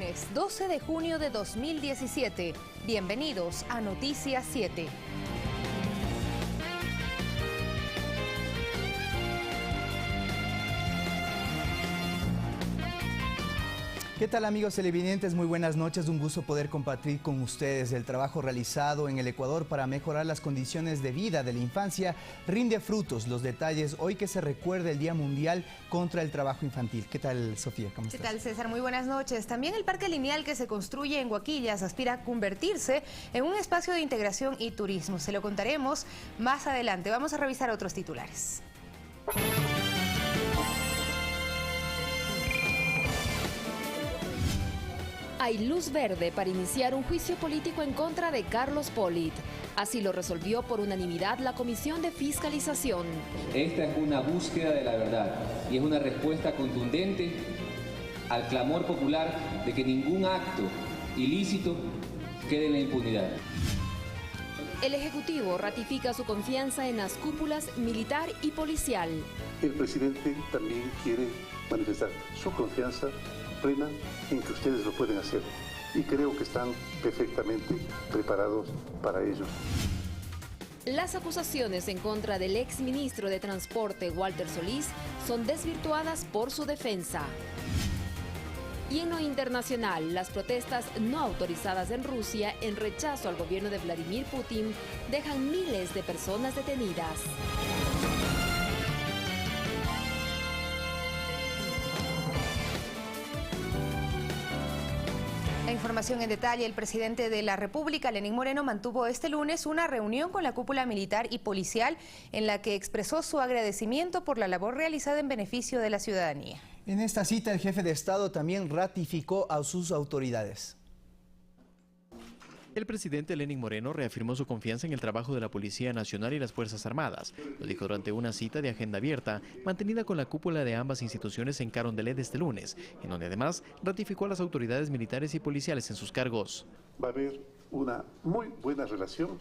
Lunes 12 de junio de 2017. Bienvenidos a Noticias 7. ¿Qué tal, amigos televidentes? Muy buenas noches, un gusto poder compartir con ustedes. El trabajo realizado en el Ecuador para mejorar las condiciones de vida de la infancia rinde frutos. Los detalles hoy que se recuerda el Día Mundial contra el Trabajo Infantil. ¿Qué tal, Sofía? ¿Cómo estás? ¿Qué tal, César? Muy buenas noches. También el Parque Lineal que se construye en Huaquillas aspira a convertirse en un espacio de integración y turismo. Se lo contaremos más adelante. Vamos a revisar otros titulares. Hay luz verde para iniciar un juicio político en contra de Carlos Polit. Así lo resolvió por unanimidad la Comisión de Fiscalización. Esta es una búsqueda de la verdad y es una respuesta contundente al clamor popular de que ningún acto ilícito quede en la impunidad. El Ejecutivo ratifica su confianza en las cúpulas militar y policial. El presidente también quiere manifestar su confianza plena en que ustedes lo pueden hacer y creo que están perfectamente preparados para ello. Las acusaciones en contra del exministro de Transporte Walter Solís son desvirtuadas por su defensa. Y en lo internacional, las protestas no autorizadas en Rusia en rechazo al gobierno de Vladimir Putin dejan miles de personas detenidas. La información en detalle. El presidente de la República, Lenín Moreno, mantuvo este lunes una reunión con la cúpula militar y policial en la que expresó su agradecimiento por la labor realizada en beneficio de la ciudadanía. En esta cita, el jefe de Estado también ratificó a sus autoridades. El presidente Lenín Moreno reafirmó su confianza en el trabajo de la Policía Nacional y las Fuerzas Armadas. Lo dijo durante una cita de agenda abierta mantenida con la cúpula de ambas instituciones en Carondelet este lunes, en donde además ratificó a las autoridades militares y policiales en sus cargos. Va a haber una muy buena relación,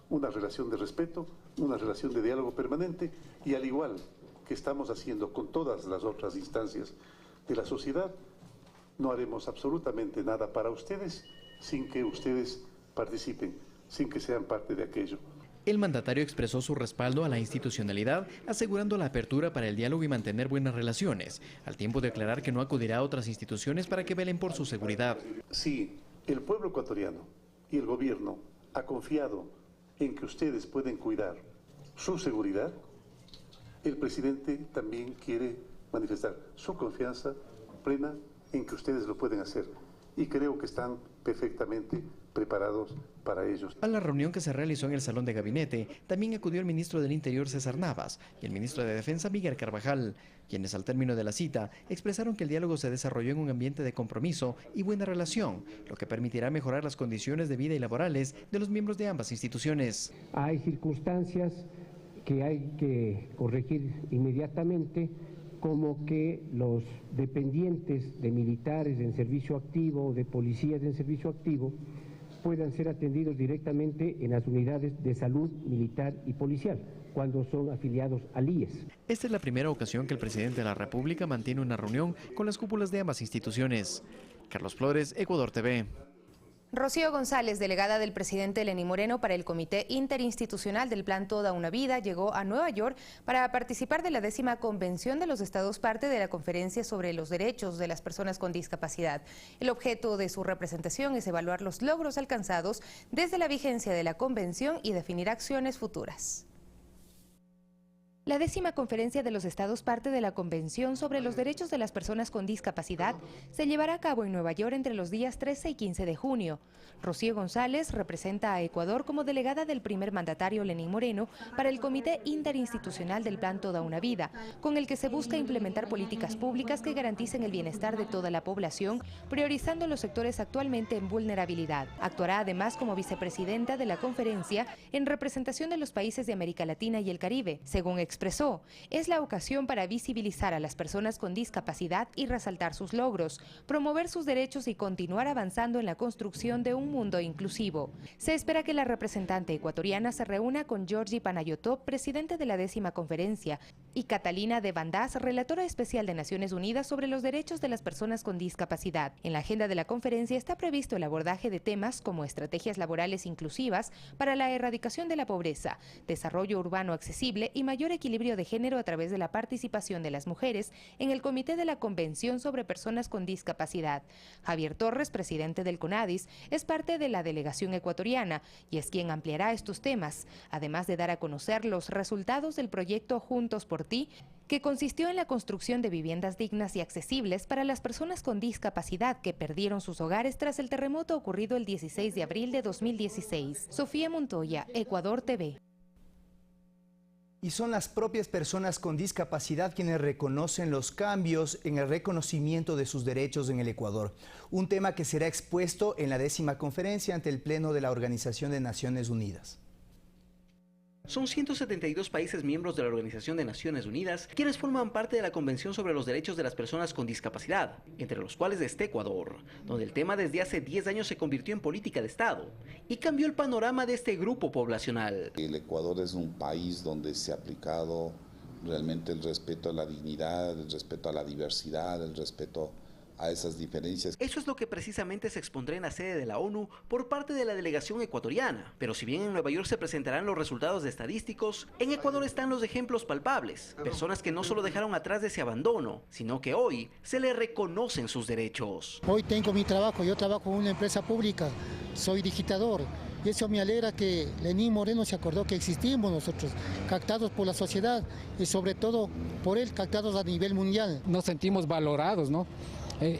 una relación de respeto, una relación de diálogo permanente y al igual que estamos haciendo con todas las otras instancias de la sociedad, no haremos absolutamente nada para ustedes sin que ustedes participen, sin que sean parte de aquello. El mandatario expresó su respaldo a la institucionalidad, asegurando la apertura para el diálogo y mantener buenas relaciones, al tiempo de aclarar que no acudirá a otras instituciones para que velen por su seguridad. Si el pueblo ecuatoriano y el gobierno ha confiado en que ustedes pueden cuidar su seguridad, el presidente también quiere manifestar su confianza plena en que ustedes lo pueden hacer. Y creo que están perfectamente preparados para ellos. A la reunión que se realizó en el Salón de Gabinete también acudió el ministro del Interior César Navas y el ministro de Defensa Miguel Carvajal, quienes al término de la cita expresaron que el diálogo se desarrolló en un ambiente de compromiso y buena relación, lo que permitirá mejorar las condiciones de vida y laborales de los miembros de ambas instituciones. Hay circunstancias que hay que corregir inmediatamente, como que los dependientes de militares en servicio activo o de policías en servicio activo puedan ser atendidos directamente en las unidades de salud militar y policial, cuando son afiliados al IES. Esta es la primera ocasión que el presidente de la República mantiene una reunión con las cúpulas de ambas instituciones. Carlos Flores, Ecuador TV. Rocío González, delegada del presidente Lenín Moreno para el Comité Interinstitucional del Plan Toda una Vida, llegó a Nueva York para participar de la 10ª Convención de los Estados parte de la Conferencia sobre los Derechos de las Personas con Discapacidad. El objeto de su representación es evaluar los logros alcanzados desde la vigencia de la Convención y definir acciones futuras. La 10ª Conferencia de los Estados parte de la Convención sobre los Derechos de las Personas con Discapacidad se llevará a cabo en Nueva York entre los días 13 y 15 de junio. Rocío González representa a Ecuador como delegada del primer mandatario Lenín Moreno para el Comité Interinstitucional del Plan Toda una Vida, con el que se busca implementar políticas públicas que garanticen el bienestar de toda la población, priorizando los sectores actualmente en vulnerabilidad. Actuará además como vicepresidenta de la conferencia en representación de los países de América Latina y el Caribe, según expresó, es la ocasión para visibilizar a las personas con discapacidad y resaltar sus logros, promover sus derechos y continuar avanzando en la construcción de un mundo inclusivo. Se espera que la representante ecuatoriana se reúna con Giorgi Panayotop, presidente de la 10ª conferencia, y Catalina de Vandás, relatora especial de Naciones Unidas sobre los derechos de las personas con discapacidad. En la agenda de la conferencia está previsto el abordaje de temas como estrategias laborales inclusivas para la erradicación de la pobreza, desarrollo urbano accesible y mayor equilibrio de género a través de la participación de las mujeres en el Comité de la Convención sobre Personas con Discapacidad. Javier Torres, presidente del CONADIS, es parte de la delegación ecuatoriana y es quien ampliará estos temas, además de dar a conocer los resultados del proyecto Juntos por Ti, que consistió en la construcción de viviendas dignas y accesibles para las personas con discapacidad que perdieron sus hogares tras el terremoto ocurrido el 16 de abril de 2016. Sofía Montoya, Ecuador TV. Y son las propias personas con discapacidad quienes reconocen los cambios en el reconocimiento de sus derechos en el Ecuador. Un tema que será expuesto en la 10ª conferencia ante el Pleno de la Organización de Naciones Unidas. Son 172 países miembros de la Organización de Naciones Unidas quienes forman parte de la Convención sobre los Derechos de las Personas con Discapacidad, entre los cuales está Ecuador, donde el tema desde hace 10 años se convirtió en política de Estado y cambió el panorama de este grupo poblacional. El Ecuador es un país donde se ha aplicado realmente el respeto a la dignidad, el respeto a la diversidad, el respeto a esas diferencias. Eso es lo que precisamente se expondrá en la sede de la ONU por parte de la delegación ecuatoriana. Pero si bien en Nueva York se presentarán los resultados estadísticos, en Ecuador están los ejemplos palpables. Personas que no solo dejaron atrás ese abandono, sino que hoy se les reconocen sus derechos. Hoy tengo mi trabajo, yo trabajo en una empresa pública, soy digitador. Y eso me alegra que Lenín Moreno se acordó que existimos nosotros, captados por la sociedad y sobre todo por él, captados a nivel mundial. Nos sentimos valorados, ¿no?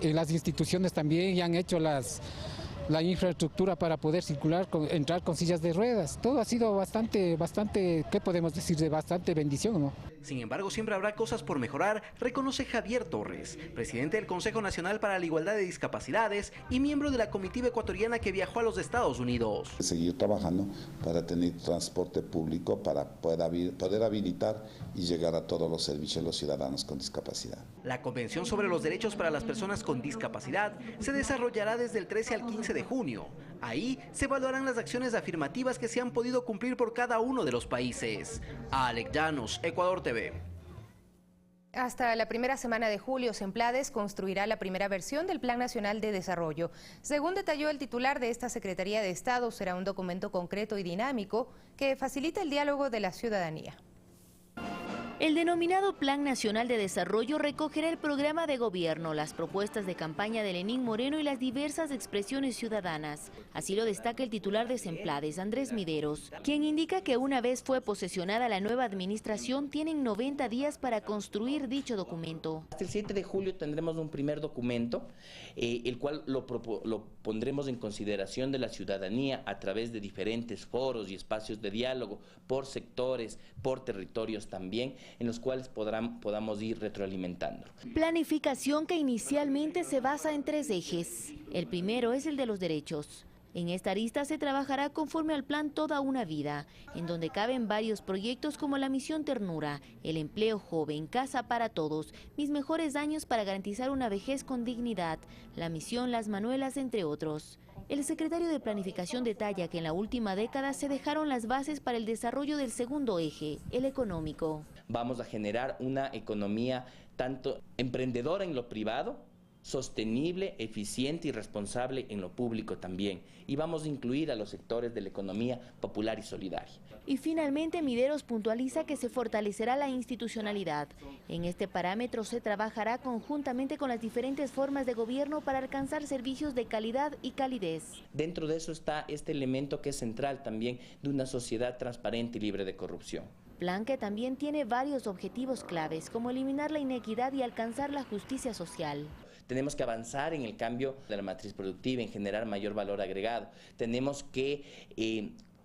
Las instituciones también ya han hecho la infraestructura para poder circular, entrar con sillas de ruedas. Todo ha sido bastante, ¿qué podemos decir? De bastante bendición, ¿no? Sin embargo, siempre habrá cosas por mejorar, reconoce Javier Torres, presidente del Consejo Nacional para la Igualdad de Discapacidades y miembro de la comitiva ecuatoriana que viajó a los Estados Unidos. Seguir trabajando para tener transporte público, para poder habilitar y llegar a todos los servicios de los ciudadanos con discapacidad. La Convención sobre los Derechos para las Personas con Discapacidad se desarrollará desde el 13 al 15 de junio. Ahí se evaluarán las acciones afirmativas que se han podido cumplir por cada uno de los países. Alex Llanos, Ecuador TV. Hasta la primera semana de julio, Semplades construirá la primera versión del Plan Nacional de Desarrollo. Según detalló el titular de esta Secretaría de Estado, será un documento concreto y dinámico que facilita el diálogo de la ciudadanía. El denominado Plan Nacional de Desarrollo recogerá el programa de gobierno, las propuestas de campaña de Lenín Moreno y las diversas expresiones ciudadanas. Así lo destaca el titular de Semplades, Andrés Mideros, quien indica que una vez fue posesionada la nueva administración, tienen 90 días para construir dicho documento. Hasta el 7 de julio tendremos un primer documento, el cual lo pondremos en consideración de la ciudadanía a través de diferentes foros y espacios de diálogo, por sectores, por territorios también, en los cuales podamos ir retroalimentando. Planificación que inicialmente se basa en 3 ejes. El primero es el de los derechos. En esta arista se trabajará conforme al plan Toda una Vida, en donde caben varios proyectos como la Misión Ternura, el empleo joven, Casa para Todos, Mis Mejores Años para garantizar una vejez con dignidad, la Misión Las Manuelas, entre otros. El secretario de Planificación detalla que en la última década se dejaron las bases para el desarrollo del segundo eje, el económico. Vamos a generar una economía tanto emprendedora en lo privado, sostenible, eficiente y responsable en lo público también. Y vamos a incluir a los sectores de la economía popular y solidaria. Y finalmente Mideros puntualiza que se fortalecerá la institucionalidad. En este parámetro se trabajará conjuntamente con las diferentes formas de gobierno para alcanzar servicios de calidad y calidez. Dentro de eso está este elemento que es central también de una sociedad transparente y libre de corrupción. Plan que también tiene varios objetivos claves, como eliminar la inequidad y alcanzar la justicia social. Tenemos que avanzar en el cambio de la matriz productiva, en generar mayor valor agregado. Tenemos que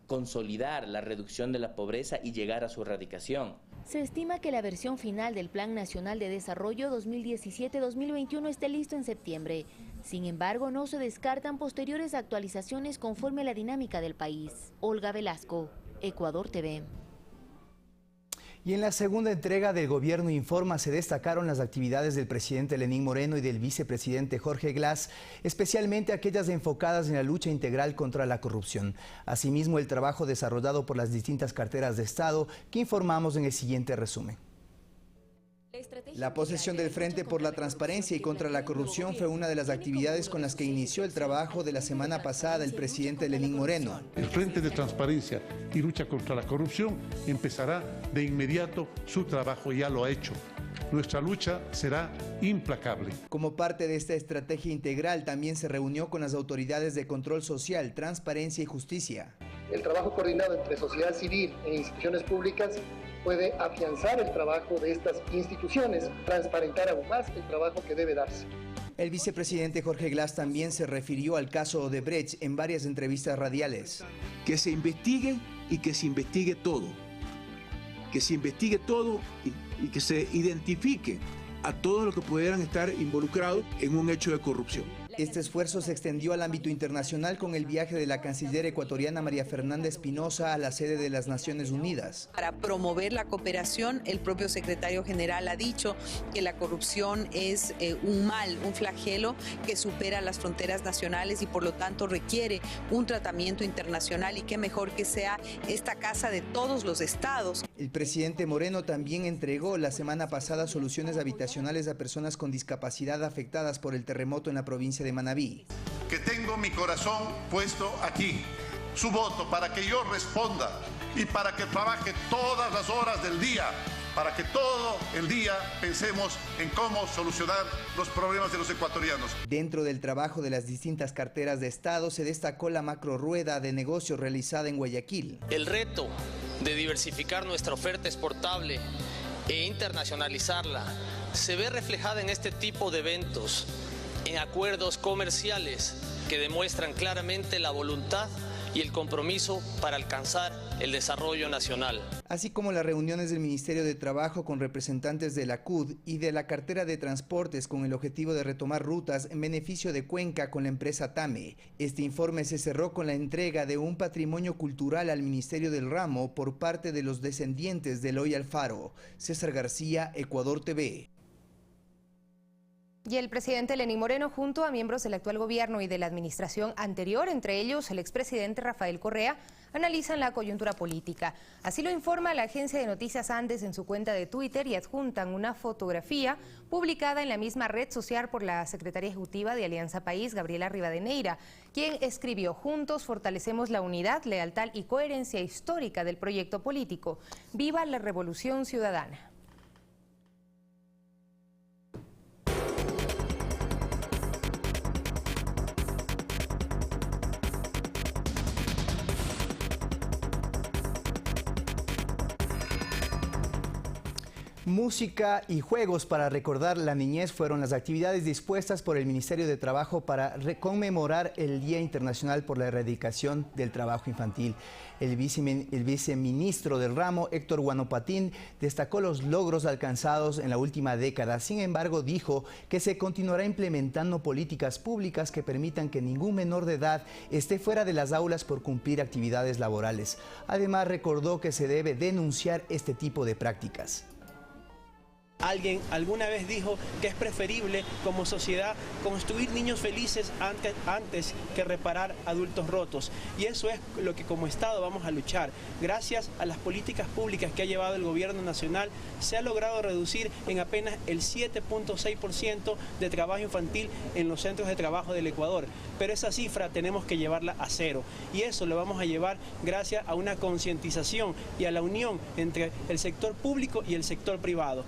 consolidar la reducción de la pobreza y llegar a su erradicación. Se estima que la versión final del Plan Nacional de Desarrollo 2017-2021 esté listo en septiembre. Sin embargo, no se descartan posteriores actualizaciones conforme a la dinámica del país. Olga Velasco, Ecuador TV. Y en la segunda entrega del Gobierno Informa se destacaron las actividades del presidente Lenín Moreno y del vicepresidente Jorge Glass, especialmente aquellas enfocadas en la lucha integral contra la corrupción. Asimismo, el trabajo desarrollado por las distintas carteras de Estado, que informamos en el siguiente resumen. La posesión del Frente por la Transparencia y contra la Corrupción fue una de las actividades con las que inició el trabajo de la semana pasada el presidente Lenín Moreno. El Frente de Transparencia y Lucha contra la Corrupción empezará de inmediato su trabajo, ya lo ha hecho. Nuestra lucha será implacable. Como parte de esta estrategia integral, también se reunió con las autoridades de control social, transparencia y justicia. El trabajo coordinado entre sociedad civil e instituciones públicas puede afianzar el trabajo de estas instituciones, transparentar aún más el trabajo que debe darse. El vicepresidente Jorge Glass también se refirió al caso Odebrecht en varias entrevistas radiales. Que se investigue y que se investigue todo. Que se investigue todo y que se identifique a todos los que pudieran estar involucrados en un hecho de corrupción. Este esfuerzo se extendió al ámbito internacional con el viaje de la canciller ecuatoriana María Fernanda Espinosa a la sede de las Naciones Unidas. Para promover la cooperación, el propio secretario general ha dicho que la corrupción es un mal, un flagelo que supera las fronteras nacionales y por lo tanto requiere un tratamiento internacional, y qué mejor que sea esta casa de todos los estados. El presidente Moreno también entregó la semana pasada soluciones habitacionales a personas con discapacidad afectadas por el terremoto en la provincia de Manabí. Que tengo mi corazón puesto aquí, su voto para que yo responda y para que trabaje todas las horas del día, para que todo el día pensemos en cómo solucionar los problemas de los ecuatorianos. Dentro del trabajo de las distintas carteras de Estado se destacó la macro rueda de negocios realizada en Guayaquil. El reto de diversificar nuestra oferta exportable e internacionalizarla se ve reflejada en este tipo de eventos, en acuerdos comerciales que demuestran claramente la voluntad y el compromiso para alcanzar el desarrollo nacional. Así como las reuniones del Ministerio de Trabajo con representantes de la CUD y de la cartera de transportes con el objetivo de retomar rutas en beneficio de Cuenca con la empresa TAME. Este informe se cerró con la entrega de un patrimonio cultural al Ministerio del Ramo por parte de los descendientes de Eloy Alfaro. César García, Ecuador TV. Y el presidente Lenín Moreno, junto a miembros del actual gobierno y de la administración anterior, entre ellos el expresidente Rafael Correa, analizan la coyuntura política. Así lo informa la agencia de noticias Andes en su cuenta de Twitter, y adjuntan una fotografía publicada en la misma red social por la secretaria ejecutiva de Alianza País, Gabriela Rivadeneira, quien escribió: "Juntos fortalecemos la unidad, lealtad y coherencia histórica del proyecto político. ¡Viva la Revolución Ciudadana!". Música y juegos para recordar la niñez fueron las actividades dispuestas por el Ministerio de Trabajo para conmemorar el Día Internacional por la Erradicación del Trabajo Infantil. El viceministro del ramo, Héctor Guanopatín, destacó los logros alcanzados en la última década. Sin embargo, dijo que se continuará implementando políticas públicas que permitan que ningún menor de edad esté fuera de las aulas por cumplir actividades laborales. Además, recordó que se debe denunciar este tipo de prácticas. Alguien alguna vez dijo que es preferible como sociedad construir niños felices antes que reparar adultos rotos, y eso es lo que como Estado vamos a luchar. Gracias a las políticas públicas que ha llevado el gobierno nacional se ha logrado reducir en apenas el 7.6% de trabajo infantil en los centros de trabajo del Ecuador, pero esa cifra tenemos que llevarla a cero, y eso lo vamos a llevar gracias a una concientización y a la unión entre el sector público y el sector privado.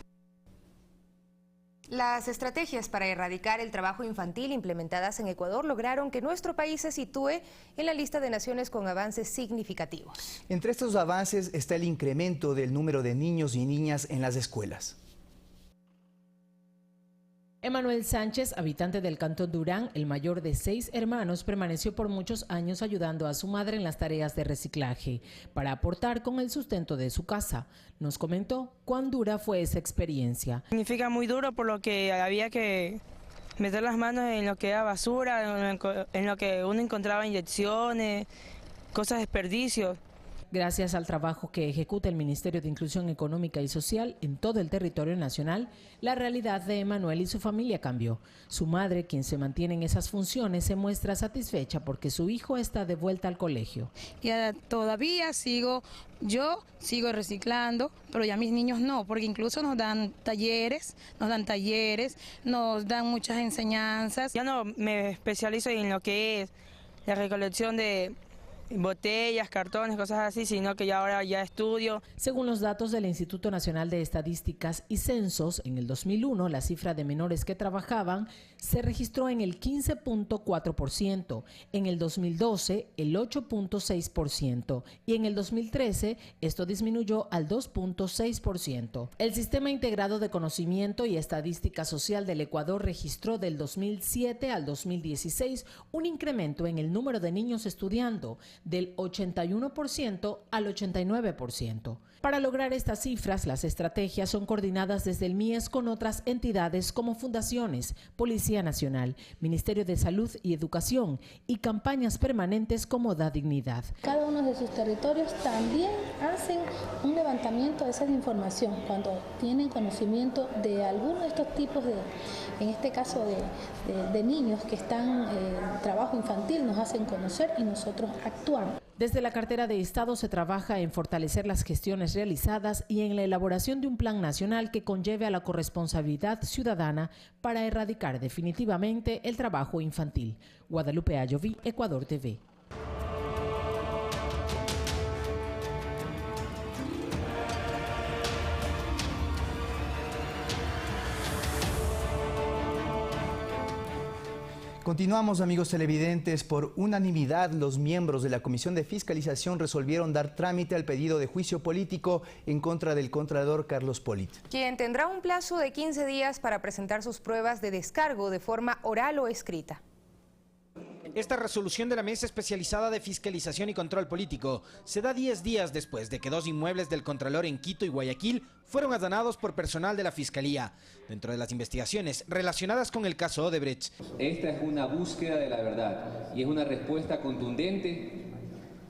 Las estrategias para erradicar el trabajo infantil implementadas en Ecuador lograron que nuestro país se sitúe en la lista de naciones con avances significativos. Entre estos avances está el incremento del número de niños y niñas en las escuelas. Emanuel Sánchez, habitante del cantón Durán, el mayor de 6 hermanos, permaneció por muchos años ayudando a su madre en las tareas de reciclaje para aportar con el sustento de su casa. Nos comentó cuán dura fue esa experiencia. Significa muy duro, por lo que había que meter las manos en lo que era basura, en lo que uno encontraba inyecciones, cosas, desperdicios. Gracias al trabajo que ejecuta el Ministerio de Inclusión Económica y Social en todo el territorio nacional, la realidad de Emanuel y su familia cambió. Su madre, quien se mantiene en esas funciones, se muestra satisfecha porque su hijo está de vuelta al colegio. Ya todavía sigo reciclando, pero ya mis niños no, porque incluso nos dan talleres, nos dan muchas enseñanzas. Ya no me especializo en lo que es la recolección de botellas, cartones, cosas así, sino que ya ahora ya estudio. Según los datos del Instituto Nacional de Estadísticas y Censos, en el 2001 la cifra de menores que trabajaban se registró en el 15.4%, en el 2012 el 8.6% y en el 2013 esto disminuyó al 2.6%. El Sistema Integrado de Conocimiento y Estadística Social del Ecuador registró del 2007 al 2016 un incremento en el número de niños estudiando del 81% al 89%. Para lograr estas cifras, las estrategias son coordinadas desde el MIES con otras entidades como fundaciones, Policía Nacional, Ministerio de Salud y Educación y campañas permanentes como Da Dignidad. Cada uno de sus territorios también hacen un levantamiento de esa información cuando tienen conocimiento de alguno de estos tipos de, en este caso de niños que están en trabajo infantil, nos hacen conocer y nosotros actuamos. Desde la cartera de Estado se trabaja en fortalecer las gestiones realizadas y en la elaboración de un plan nacional que conlleve a la corresponsabilidad ciudadana para erradicar definitivamente el trabajo infantil. Guadalupe Ayoví, Ecuador TV. Continuamos, amigos televidentes. Por unanimidad, los miembros de la Comisión de Fiscalización resolvieron dar trámite al pedido de juicio político en contra del contralor Carlos Polit, quien tendrá un plazo de 15 días para presentar sus pruebas de descargo de forma oral o escrita. Esta resolución de la Mesa Especializada de Fiscalización y Control Político se da 10 días después de que 2 inmuebles del Contralor en Quito y Guayaquil fueron allanados por personal de la Fiscalía, dentro de las investigaciones relacionadas con el caso Odebrecht. Esta es una búsqueda de la verdad y es una respuesta contundente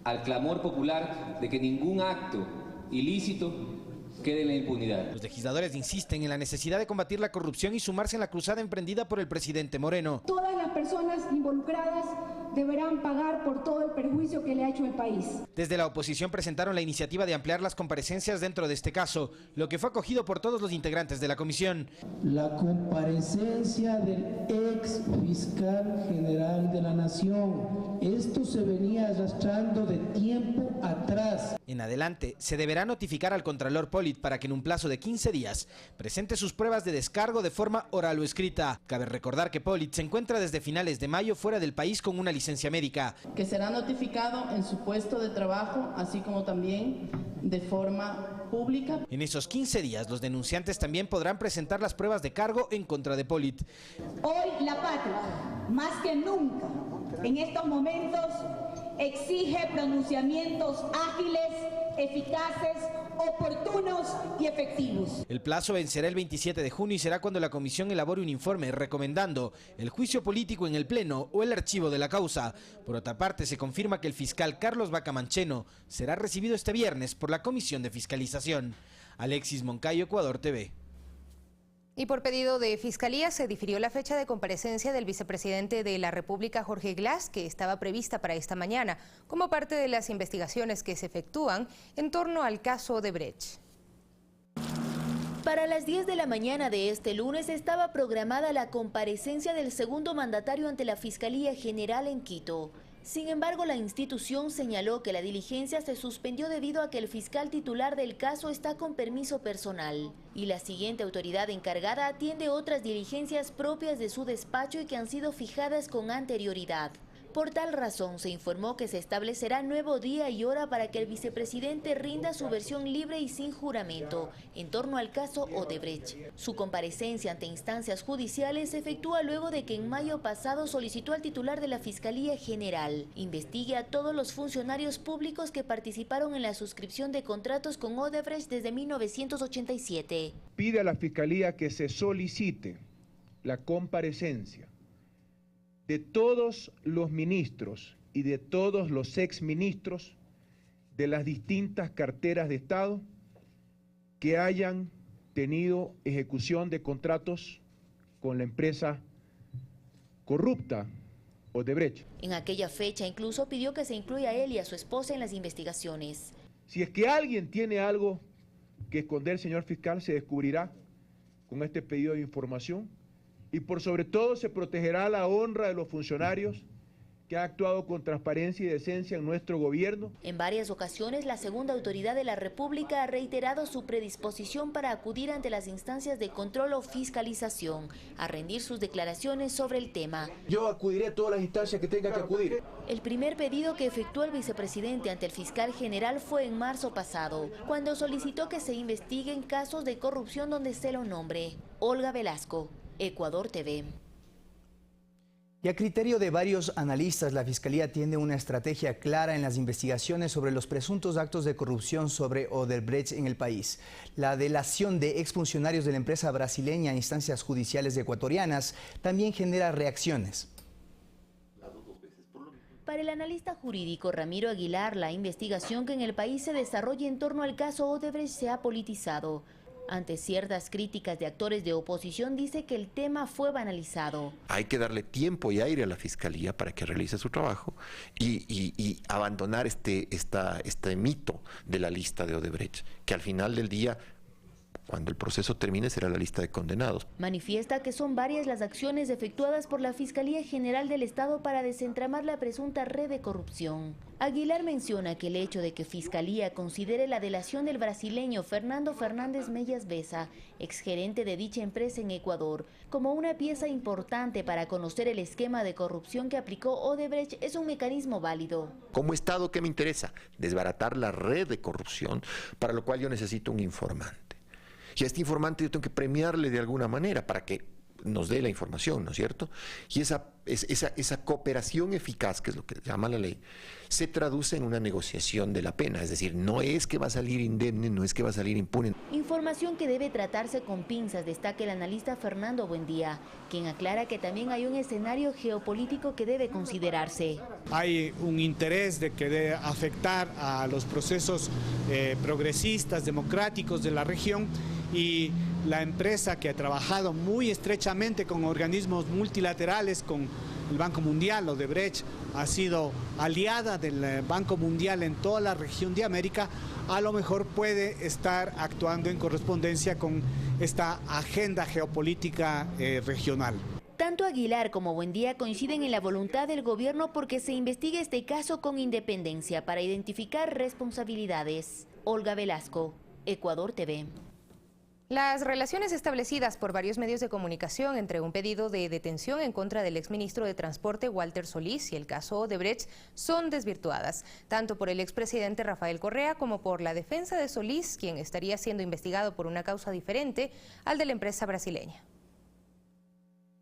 al clamor popular de que ningún acto ilícito quede en la impunidad. Los legisladores insisten en la necesidad de combatir la corrupción y sumarse en la cruzada emprendida por el presidente Moreno. Todas las personas involucradas deberán pagar por todo el perjuicio que le ha hecho el país. Desde la oposición presentaron la iniciativa de ampliar las comparecencias dentro de este caso, lo que fue acogido por todos los integrantes de la comisión. La comparecencia del ex fiscal general de la Nación. Esto se venía arrastrando de tiempo atrás. En adelante, se deberá notificar al Contralor Polit para que en un plazo de 15 días presente sus pruebas de descargo de forma oral o escrita. Cabe recordar que Polit se encuentra desde finales de mayo fuera del país con una licencia médica. Que será notificado en su puesto de trabajo, así como también de forma pública. En esos 15 días, los denunciantes también podrán presentar las pruebas de cargo en contra de Polit. Hoy la patria, más que nunca, en estos momentos, exige pronunciamientos ágiles, eficaces, oportunos y efectivos. El plazo vencerá el 27 de junio y será cuando la comisión elabore un informe recomendando el juicio político en el Pleno o el archivo de la causa. Por otra parte, se confirma que el fiscal Carlos Bacamancheno será recibido este viernes por la Comisión de Fiscalización. Alexis Moncayo, Ecuador TV. Y por pedido de Fiscalía se difirió la fecha de comparecencia del vicepresidente de la República, Jorge Glass, que estaba prevista para esta mañana, como parte de las investigaciones que se efectúan en torno al caso Odebrecht. Para las 10 de la mañana de este lunes estaba programada la comparecencia del segundo mandatario ante la Fiscalía General en Quito. Sin embargo, la institución señaló que la diligencia se suspendió debido a que el fiscal titular del caso está con permiso personal y la siguiente autoridad encargada atiende otras diligencias propias de su despacho y que han sido fijadas con anterioridad. Por tal razón, se informó que se establecerá nuevo día y hora para que el vicepresidente rinda su versión libre y sin juramento en torno al caso Odebrecht. Su comparecencia ante instancias judiciales se efectúa luego de que en mayo pasado solicitó al titular de la Fiscalía General investigue a todos los funcionarios públicos que participaron en la suscripción de contratos con Odebrecht desde 1987. Pide a la Fiscalía que se solicite la comparecencia de todos los ministros y de todos los exministros de las distintas carteras de Estado que hayan tenido ejecución de contratos con la empresa corrupta Odebrecht. En aquella fecha incluso pidió que se incluya a él y a su esposa en las investigaciones. Si es que alguien tiene algo que esconder, señor fiscal, se descubrirá con este pedido de información y por sobre todo se protegerá la honra de los funcionarios que ha actuado con transparencia y decencia en nuestro gobierno. En varias ocasiones, la segunda autoridad de la República ha reiterado su predisposición para acudir ante las instancias de control o fiscalización, a rendir sus declaraciones sobre el tema. Yo acudiré a todas las instancias que tenga que acudir. El primer pedido que efectuó el vicepresidente ante el fiscal general fue en marzo pasado, cuando solicitó que se investiguen casos de corrupción donde se lo nombre. Olga Velasco, Ecuador TV. Y a criterio de varios analistas, la Fiscalía tiene una estrategia clara en las investigaciones sobre los presuntos actos de corrupción sobre Odebrecht en el país. La delación de exfuncionarios de la empresa brasileña a instancias judiciales ecuatorianas también genera reacciones. Para el analista jurídico Ramiro Aguilar, la investigación que en el país se desarrolla en torno al caso Odebrecht se ha politizado. Ante ciertas críticas de actores de oposición, dice que el tema fue banalizado. Hay que darle tiempo y aire a la Fiscalía para que realice su trabajo y abandonar este mito de la lista de Odebrecht, que al final del día, cuando el proceso termine, será la lista de condenados. Manifiesta que son varias las acciones efectuadas por la Fiscalía General del Estado para desentramar la presunta red de corrupción. Aguilar menciona que el hecho de que Fiscalía considere la delación del brasileño Fernando Fernández Mellas Besa, exgerente de dicha empresa en Ecuador, como una pieza importante para conocer el esquema de corrupción que aplicó Odebrecht es un mecanismo válido. Como Estado, ¿qué me interesa? Desbaratar la red de corrupción, para lo cual yo necesito un informante. Y a este informante yo tengo que premiarle de alguna manera para que nos dé la información, ¿no es cierto? Y esa cooperación eficaz, que es lo que llama la ley, se traduce en una negociación de la pena. Es decir, no es que va a salir indemne, no es que va a salir impune. Información que debe tratarse con pinzas, destaca el analista Fernando Buendía, quien aclara que también hay un escenario geopolítico que debe considerarse. Hay un interés de querer afectar a los procesos progresistas, democráticos de la región, y la empresa que ha trabajado muy estrechamente con organismos multilaterales, con el Banco Mundial, Odebrecht, ha sido aliada del Banco Mundial en toda la región de América, a lo mejor puede estar actuando en correspondencia con esta agenda geopolítica regional. Tanto Aguilar como Buendía coinciden en la voluntad del gobierno porque se investigue este caso con independencia para identificar responsabilidades. Olga Velasco, Ecuador TV. Las relaciones establecidas por varios medios de comunicación entre un pedido de detención en contra del exministro de Transporte Walter Solís y el caso Odebrecht son desvirtuadas, tanto por el expresidente Rafael Correa como por la defensa de Solís, quien estaría siendo investigado por una causa diferente al de la empresa brasileña.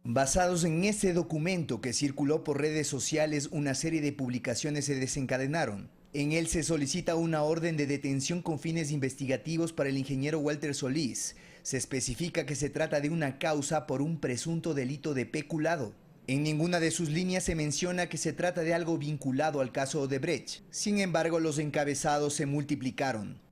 Basados en este documento que circuló por redes sociales, una serie de publicaciones se desencadenaron. En él se solicita una orden de detención con fines investigativos para el ingeniero Walter Solís. Se especifica que se trata de una causa por un presunto delito de peculado. En ninguna de sus líneas se menciona que se trata de algo vinculado al caso Odebrecht. Sin embargo, los encabezados se multiplicaron.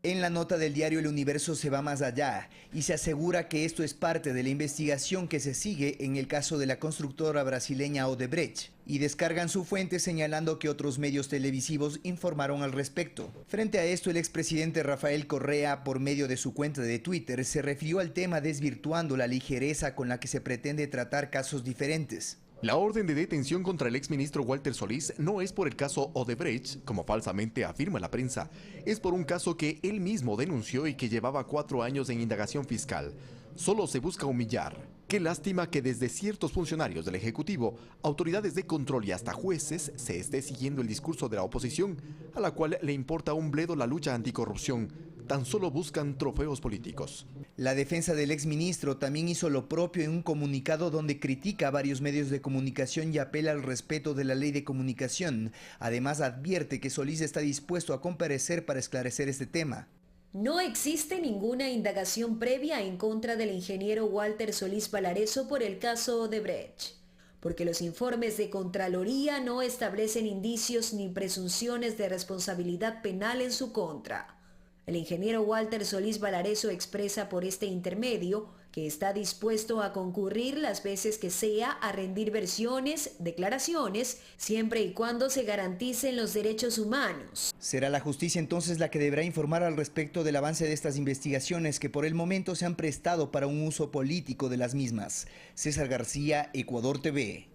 En la nota del diario El Universo se va más allá y se asegura que esto es parte de la investigación que se sigue en el caso de la constructora brasileña Odebrecht, y descargan su fuente señalando que otros medios televisivos informaron al respecto. Frente a esto, el expresidente Rafael Correa, por medio de su cuenta de Twitter, se refirió al tema desvirtuando la ligereza con la que se pretende tratar casos diferentes. La orden de detención contra el exministro Walter Solís no es por el caso Odebrecht, como falsamente afirma la prensa. Es por un caso que él mismo denunció y que llevaba 4 años en indagación fiscal. Solo se busca humillar. Qué lástima que desde ciertos funcionarios del Ejecutivo, autoridades de control y hasta jueces se esté siguiendo el discurso de la oposición, a la cual le importa un bledo la lucha anticorrupción. Tan solo buscan trofeos políticos. La defensa del exministro también hizo lo propio en un comunicado donde critica a varios medios de comunicación y apela al respeto de la ley de comunicación. Además, advierte que Solís está dispuesto a comparecer para esclarecer este tema. No existe ninguna indagación previa en contra del ingeniero Walter Solís Valareso por el caso Odebrecht. porque los informes de Contraloría no establecen indicios ni presunciones de responsabilidad penal en su contra. El ingeniero Walter Solís Valareso expresa por este intermedio que está dispuesto a concurrir las veces que sea a rendir versiones, declaraciones, siempre y cuando se garanticen los derechos humanos. Será la justicia entonces la que deberá informar al respecto del avance de estas investigaciones que por el momento se han prestado para un uso político de las mismas. César García, Ecuador TV.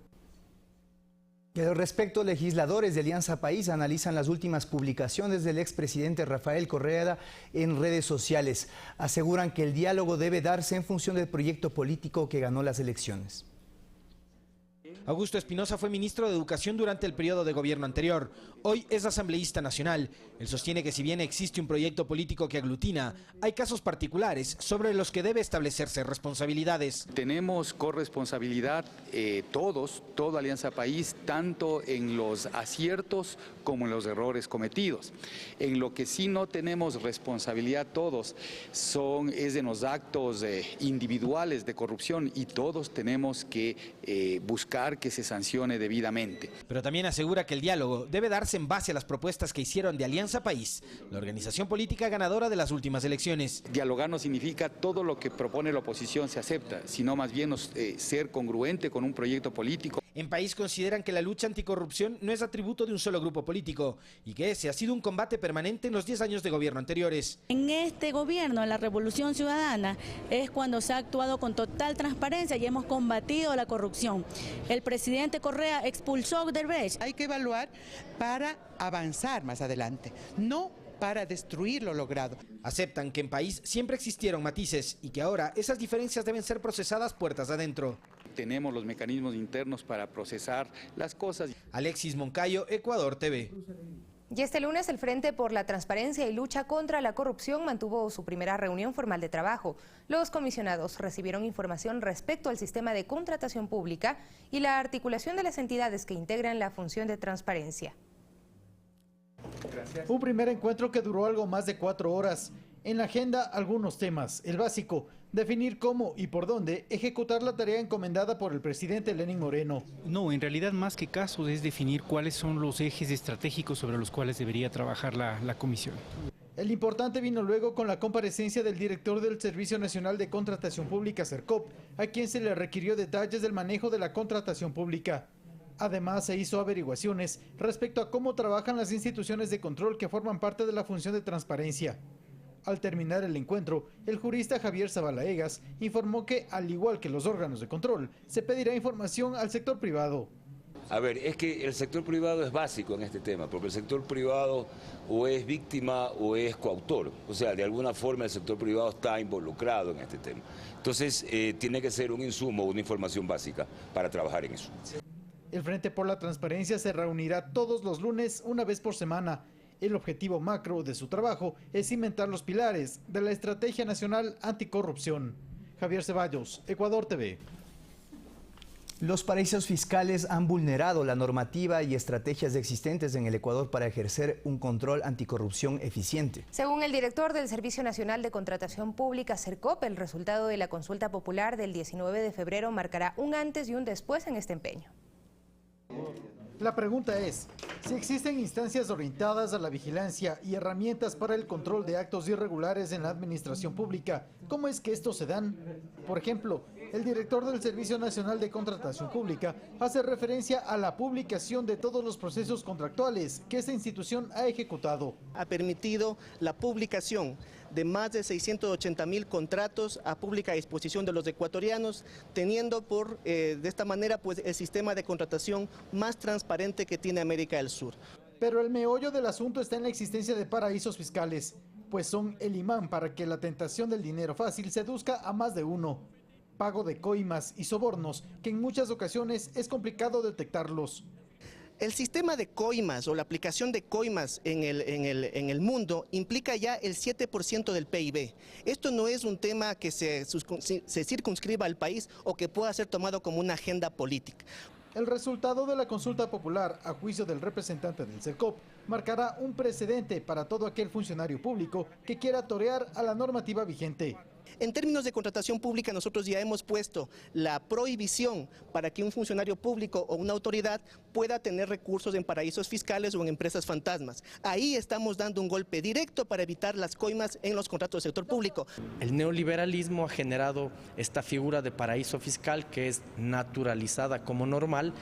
Pero respecto, legisladores de Alianza País analizan las últimas publicaciones del expresidente Rafael Correa en redes sociales. Aseguran que el diálogo debe darse en función del proyecto político que ganó las elecciones. Augusto Espinosa fue ministro de Educación durante el periodo de gobierno anterior. Hoy es asambleísta nacional. Él sostiene que si bien existe un proyecto político que aglutina, hay casos particulares sobre los que debe establecerse responsabilidades. Tenemos corresponsabilidad toda Alianza País, tanto en los aciertos como en los errores cometidos. En lo que sí no tenemos responsabilidad todos es en los actos individuales de corrupción, y todos tenemos que buscar que se sancione debidamente. Pero también asegura que el diálogo debe darse en base a las propuestas que hicieron de Alianza País, la organización política ganadora de las últimas elecciones. Dialogar no significa todo lo que propone la oposición se acepta, sino más bien ser congruente con un proyecto político. En País consideran que la lucha anticorrupción no es atributo de un solo grupo político y que ese ha sido un combate permanente en los 10 años de gobierno anteriores. En este gobierno, en la Revolución Ciudadana, es cuando se ha actuado con total transparencia y hemos combatido la corrupción. El presidente Correa expulsó a Odebrecht. Hay que evaluar para avanzar más adelante, no para destruir lo logrado. Aceptan que en País siempre existieron matices y que ahora esas diferencias deben ser procesadas puertas adentro. Tenemos los mecanismos internos para procesar las cosas. Alexis Moncayo, Ecuador TV. Y este lunes el Frente por la Transparencia y Lucha contra la Corrupción mantuvo su primera reunión formal de trabajo. Los comisionados recibieron información respecto al sistema de contratación pública y la articulación de las entidades que integran la función de transparencia. Gracias. Un primer encuentro que duró algo más de 4 horas. En la agenda, algunos temas. El básico, definir cómo y por dónde ejecutar la tarea encomendada por el presidente Lenín Moreno. No, en realidad más que casos es definir cuáles son los ejes estratégicos sobre los cuales debería trabajar la comisión. El importante vino luego con la comparecencia del director del Servicio Nacional de Contratación Pública, Sercop, a quien se le requirió detalles del manejo de la contratación pública. Además, se hizo averiguaciones respecto a cómo trabajan las instituciones de control que forman parte de la función de transparencia. Al terminar el encuentro, el jurista Javier Zabalaegas informó que, al igual que los órganos de control, se pedirá información al sector privado. A ver, es que el sector privado es básico en este tema, porque el sector privado o es víctima o es coautor. O sea, de alguna forma el sector privado está involucrado en este tema. Entonces, tiene que ser un insumo, una información básica para trabajar en eso. El Frente por la Transparencia se reunirá todos los lunes, una vez por semana. El objetivo macro de su trabajo es cimentar los pilares de la Estrategia Nacional Anticorrupción. Javier Ceballos, Ecuador TV. Los paraísos fiscales han vulnerado la normativa y estrategias existentes en el Ecuador para ejercer un control anticorrupción eficiente. Según el director del Servicio Nacional de Contratación Pública, Sercop, el resultado de la consulta popular del 19 de febrero marcará un antes y un después en este empeño. La pregunta es, si existen instancias orientadas a la vigilancia y herramientas para el control de actos irregulares en la administración pública, ¿cómo es que estos se dan? Por ejemplo, el director del Servicio Nacional de Contratación Pública hace referencia a la publicación de todos los procesos contractuales que esta institución ha ejecutado. Ha permitido la publicación de más de 680.000 contratos a pública disposición de los ecuatorianos, teniendo de esta manera pues el sistema de contratación más transparente que tiene América del Sur. Pero el meollo del asunto está en la existencia de paraísos fiscales, pues son el imán para que la tentación del dinero fácil seduzca a más de uno. Pago de coimas y sobornos, que en muchas ocasiones es complicado detectarlos. El sistema de coimas o la aplicación de coimas en el mundo implica ya el 7% del PIB. Esto no es un tema que se circunscriba al país o que pueda ser tomado como una agenda política. El resultado de la consulta popular, a juicio del representante del Sercop, marcará un precedente para todo aquel funcionario público que quiera torear a la normativa vigente. En términos de contratación pública, nosotros ya hemos puesto la prohibición para que un funcionario público o una autoridad pueda tener recursos en paraísos fiscales o en empresas fantasmas. Ahí estamos dando un golpe directo para evitar las coimas en los contratos del sector público. El neoliberalismo ha generado esta figura de paraíso fiscal que es naturalizada como normal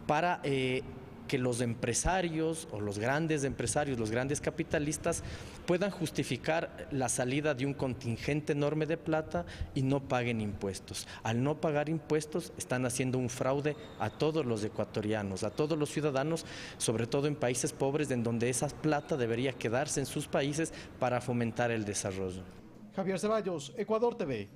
para que los empresarios o los grandes empresarios, los grandes capitalistas puedan justificar la salida de un contingente enorme de plata y no paguen impuestos. Al no pagar impuestos están haciendo un fraude a todos los ecuatorianos, a todos los ciudadanos, sobre todo en países pobres en donde esa plata debería quedarse en sus países para fomentar el desarrollo. Javier Ceballos, Ecuador TV.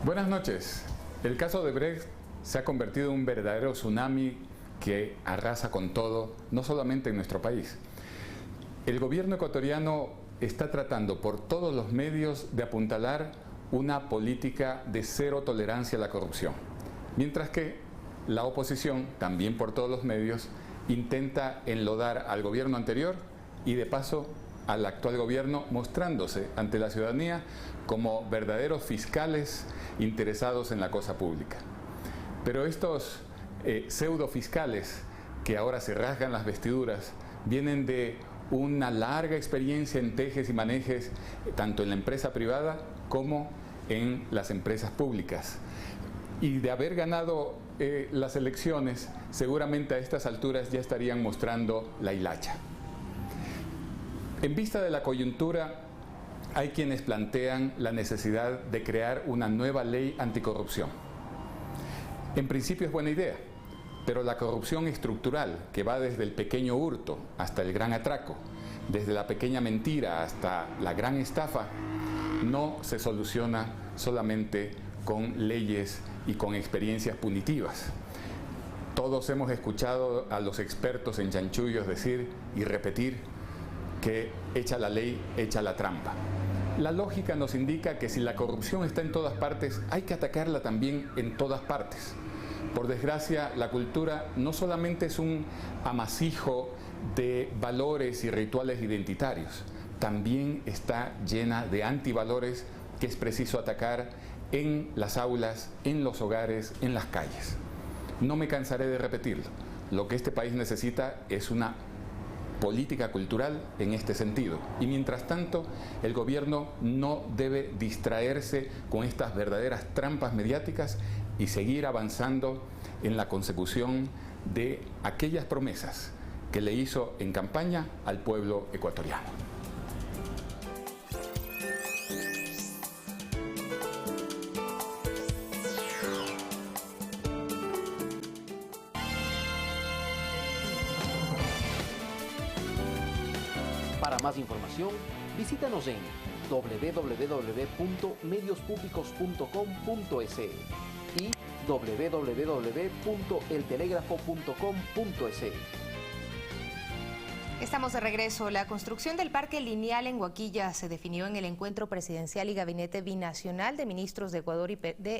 Buenas noches. El caso de Odebrecht se ha convertido en un verdadero tsunami que arrasa con todo, no solamente en nuestro país. El gobierno ecuatoriano está tratando por todos los medios de apuntalar una política de cero tolerancia a la corrupción, mientras que la oposición, también por todos los medios, intenta enlodar al gobierno anterior y de paso al actual gobierno, mostrándose ante la ciudadanía como verdaderos fiscales interesados en la cosa pública. Pero estos pseudo fiscales que ahora se rasgan las vestiduras vienen de una larga experiencia en tejes y manejes, tanto en la empresa privada como en las empresas públicas. Y de haber ganado las elecciones, seguramente a estas alturas ya estarían mostrando la hilacha. En vista de la coyuntura, hay quienes plantean la necesidad de crear una nueva ley anticorrupción. En principio es buena idea, pero la corrupción estructural, que va desde el pequeño hurto hasta el gran atraco, desde la pequeña mentira hasta la gran estafa, no se soluciona solamente con leyes y con experiencias punitivas. Todos hemos escuchado a los expertos en chanchullos decir y repetir que echa la ley, echa la trampa. La lógica nos indica que si la corrupción está en todas partes, hay que atacarla también en todas partes. Por desgracia, la cultura no solamente es un amasijo de valores y rituales identitarios, también está llena de antivalores que es preciso atacar en las aulas, en los hogares, en las calles. No me cansaré de repetirlo. Lo que este país necesita es una política cultural en este sentido. Y mientras tanto, el gobierno no debe distraerse con estas verdaderas trampas mediáticas y seguir avanzando en la consecución de aquellas promesas que le hizo en campaña al pueblo ecuatoriano. Para más información, visítanos en www.mediospublicos.com.es y www.eltelegrafo.com.es. Estamos de regreso. La construcción del Parque Lineal en Huaquilla se definió en el encuentro presidencial y gabinete binacional de ministros de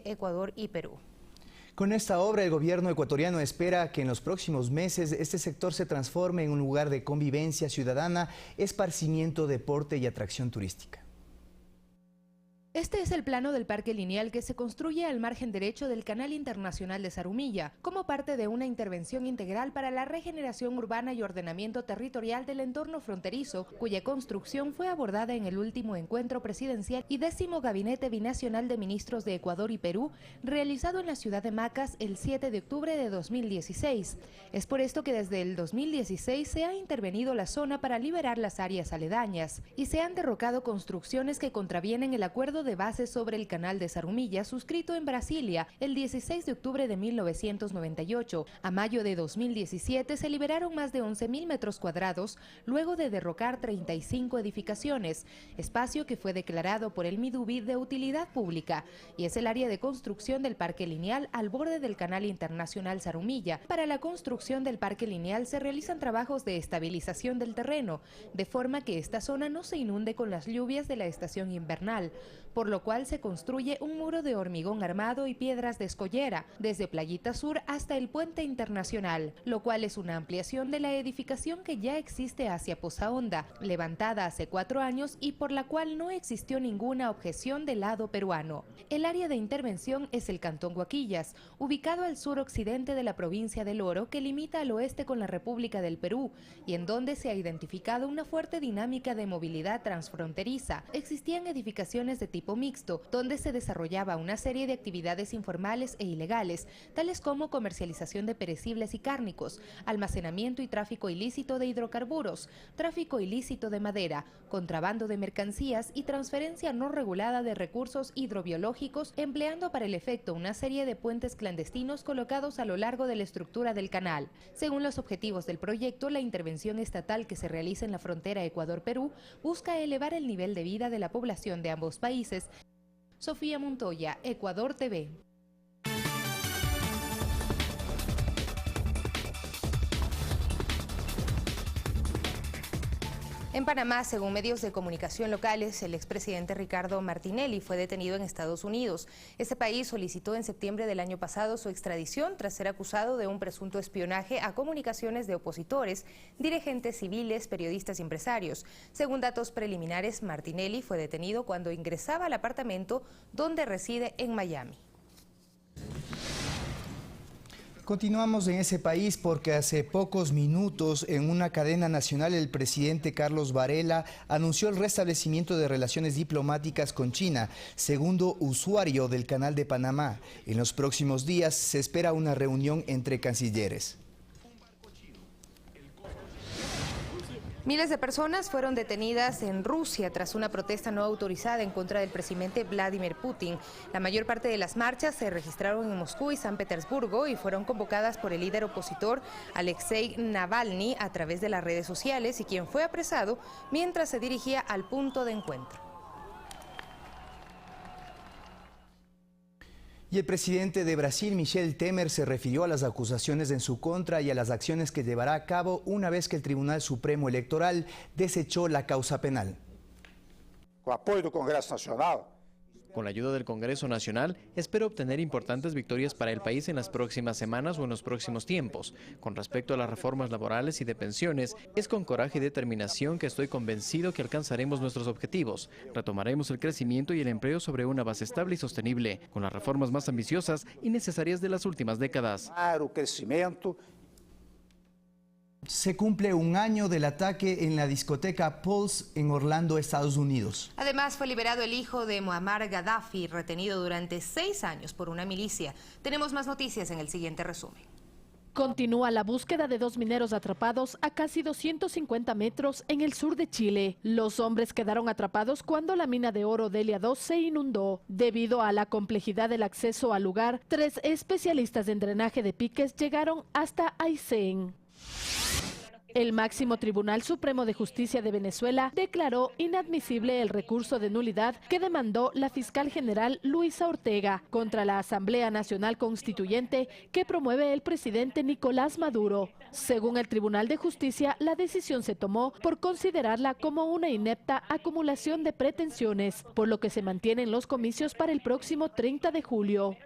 Ecuador y Perú. Con esta obra, el gobierno ecuatoriano espera que en los próximos meses este sector se transforme en un lugar de convivencia ciudadana, esparcimiento, deporte y atracción turística. Este es el plano del Parque Lineal que se construye al margen derecho del Canal Internacional de Zarumilla, como parte de una intervención integral para la regeneración urbana y ordenamiento territorial del entorno fronterizo, cuya construcción fue abordada en el último encuentro presidencial y 10º Gabinete Binacional de Ministros de Ecuador y Perú, realizado en la ciudad de Macas el 7 de octubre de 2016. Es por esto que desde el 2016 se ha intervenido la zona para liberar las áreas aledañas y se han derrocado construcciones que contravienen el acuerdo de base sobre el canal de Zarumilla suscrito en Brasilia el 16 de octubre de 1998. A mayo de 2017 se liberaron más de 11.000 metros cuadrados luego de derrocar 35 edificaciones, espacio que fue declarado por el Midubi de utilidad pública y es el área de construcción del Parque Lineal al borde del Canal Internacional Zarumilla. Para la construcción del Parque Lineal se realizan trabajos de estabilización del terreno, de forma que esta zona no se inunde con las lluvias de la estación invernal. por lo cual se construye un muro de hormigón armado y piedras de escollera, desde Playita Sur hasta el Puente Internacional, lo cual es una ampliación de la edificación que ya existe hacia Poza Honda, levantada hace 4 años y por la cual no existió ninguna objeción del lado peruano. El área de intervención es el Cantón Huaquillas, ubicado al suroccidente de la provincia del Oro, que limita al oeste con la República del Perú, y en donde se ha identificado una fuerte dinámica de movilidad transfronteriza. Existían edificaciones de tipo mixto, donde se desarrollaba una serie de actividades informales e ilegales, tales como comercialización de perecibles y cárnicos, almacenamiento y tráfico ilícito de hidrocarburos, tráfico ilícito de madera, contrabando de mercancías y transferencia no regulada de recursos hidrobiológicos, empleando para el efecto una serie de puentes clandestinos colocados a lo largo de la estructura del canal. Según los objetivos del proyecto, la intervención estatal que se realiza en la frontera Ecuador-Perú busca elevar el nivel de vida de la población de ambos países. Sofía Montoya, Ecuador TV. En Panamá, según medios de comunicación locales, el expresidente Ricardo Martinelli fue detenido en Estados Unidos. Este país solicitó en septiembre del año pasado su extradición tras ser acusado de un presunto espionaje a comunicaciones de opositores, dirigentes civiles, periodistas y empresarios. Según datos preliminares, Martinelli fue detenido cuando ingresaba al apartamento donde reside en Miami. Continuamos en ese país porque hace pocos minutos en una cadena nacional el presidente Carlos Varela anunció el restablecimiento de relaciones diplomáticas con China, segundo usuario del Canal de Panamá. En los próximos días se espera una reunión entre cancilleres. Miles de personas fueron detenidas en Rusia tras una protesta no autorizada en contra del presidente Vladimir Putin. La mayor parte de las marchas se registraron en Moscú y San Petersburgo y fueron convocadas por el líder opositor Alexei Navalny a través de las redes sociales, y quien fue apresado mientras se dirigía al punto de encuentro. Y el presidente de Brasil, Michel Temer, se refirió a las acusaciones en su contra y a las acciones que llevará a cabo una vez que el Tribunal Supremo Electoral desechó la causa penal. Con apoyo del Congreso Nacional. Con la ayuda del Congreso Nacional, espero obtener importantes victorias para el país en las próximas semanas o en los próximos tiempos. Con respecto a las reformas laborales y de pensiones, es con coraje y determinación que estoy convencido que alcanzaremos nuestros objetivos. Retomaremos el crecimiento y el empleo sobre una base estable y sostenible, con las reformas más ambiciosas y necesarias de las últimas décadas. Se cumple un año del ataque en la discoteca Pulse en Orlando, Estados Unidos. Además, fue liberado el hijo de Muammar Gaddafi, retenido durante 6 años por una milicia. Tenemos más noticias en el siguiente resumen. Continúa la búsqueda de 2 mineros atrapados a casi 250 metros en el sur de Chile. Los hombres quedaron atrapados cuando la mina de oro Delia 2 se inundó. Debido a la complejidad del acceso al lugar, 3 especialistas en drenaje de piques llegaron hasta Aysén. El máximo Tribunal Supremo de Justicia de Venezuela declaró inadmisible el recurso de nulidad que demandó la fiscal general Luisa Ortega contra la Asamblea Nacional Constituyente que promueve el presidente Nicolás Maduro. Según el Tribunal de Justicia, la decisión se tomó por considerarla como una inepta acumulación de pretensiones, por lo que se mantienen los comicios para el próximo 30 de julio.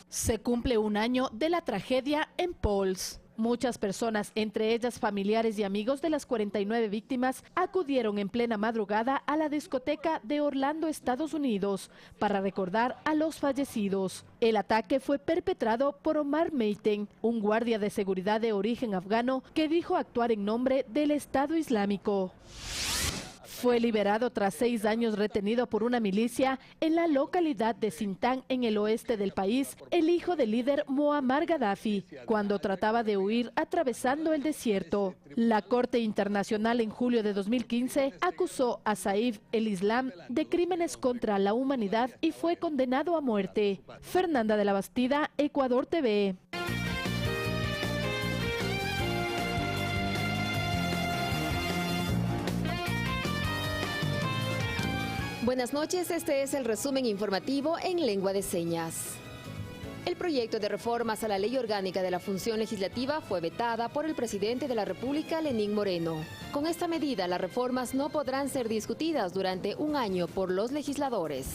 Se cumple un año de la tragedia en Pulse. Muchas personas, entre ellas familiares y amigos de las 49 víctimas, acudieron en plena madrugada a la discoteca de Orlando, Estados Unidos, para recordar a los fallecidos. El ataque fue perpetrado por Omar Meiten, un guardia de seguridad de origen afgano que dijo actuar en nombre del Estado Islámico. Fue liberado tras 6 años retenido por una milicia en la localidad de Sintán, en el oeste del país, el hijo del líder Muammar Gaddafi, cuando trataba de huir atravesando el desierto. La Corte Internacional en julio de 2015 acusó a Saif el-Islam de crímenes contra la humanidad y fue condenado a muerte. Fernanda de la Bastida, Ecuador TV. Buenas noches, este es el resumen informativo en lengua de señas. El proyecto de reformas a la Ley Orgánica de la Función Legislativa fue vetada por el presidente de la República, Lenín Moreno. Con esta medida, las reformas no podrán ser discutidas durante un año por los legisladores.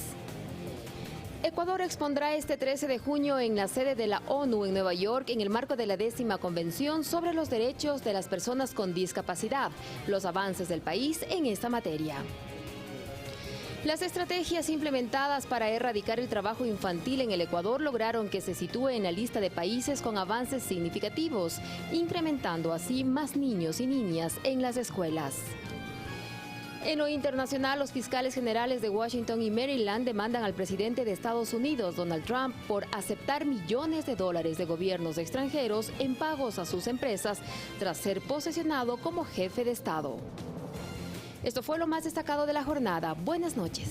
Ecuador expondrá este 13 de junio en la sede de la ONU en Nueva York en el marco de la 10ª Convención sobre los Derechos de las Personas con Discapacidad, los avances del país en esta materia. Las estrategias implementadas para erradicar el trabajo infantil en el Ecuador lograron que se sitúe en la lista de países con avances significativos, incrementando así más niños y niñas en las escuelas. En lo internacional, los fiscales generales de Washington y Maryland demandan al presidente de Estados Unidos, Donald Trump, por aceptar millones de dólares de gobiernos extranjeros en pagos a sus empresas tras ser posesionado como jefe de Estado. Esto fue lo más destacado de la jornada. Buenas noches.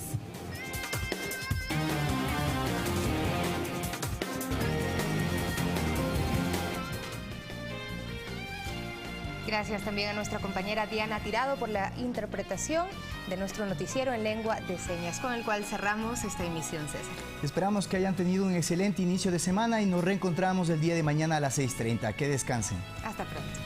Gracias también a nuestra compañera Diana Tirado por la interpretación de nuestro noticiero en lengua de señas, con el cual cerramos esta emisión, César. Esperamos que hayan tenido un excelente inicio de semana y nos reencontramos el día de mañana a las 6:30. Que descansen. Hasta pronto.